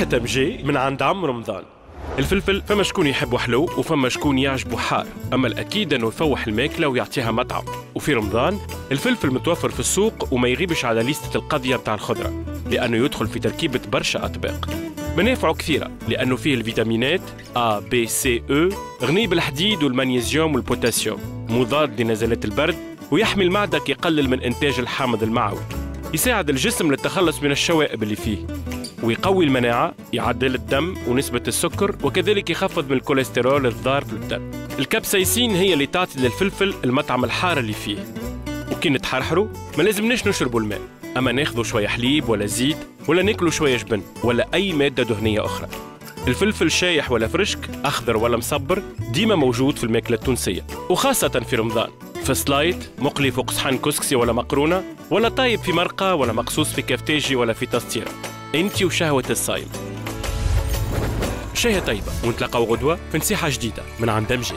نصيحة MG من عند عم رمضان. الفلفل فما شكون يحبه حلو وفما شكون يعجبه حار، أما الأكيد أنه يفوح الماكلة ويعطيها مطعم. وفي رمضان الفلفل متوفر في السوق وما يغيبش على ليستة القضية متاع الخضرة، لأنه يدخل في تركيبة برشا أطباق. منافعه كثيرة لأنه فيه الفيتامينات A, B, C, E، غني بالحديد والمغنيسيوم والبوتاسيوم، مضاد لنزلات البرد، ويحمي المعدة يقلل من إنتاج الحامض المعوي، يساعد الجسم للتخلص من الشوائب اللي فيه، ويقوي المناعة، يعدل الدم ونسبة السكر، وكذلك يخفض من الكوليسترول الضار في الدم. الكابسايسين هي اللي تعطي للفلفل المطعم الحار اللي فيه. وكي نتحرحروا ما لازمناش نشربوا الماء، أما ناخذوا شوية حليب ولا زيت ولا ناكلوا شوية جبن ولا أي مادة دهنية أخرى. الفلفل شايح ولا فرشك، أخضر ولا مصبر، ديما موجود في الماكلة التونسية، وخاصة في رمضان، في سلايط مقلي فوق صحن كسكسي ولا مقرونة، ولا طايب في مرقة ولا مقصوص في كفتاجي ولا في تسطيرة. انتي وشهوة الصايم. شهية طيبة، ونتلاقاو غدوة في نصيحة جديدة من عند MG.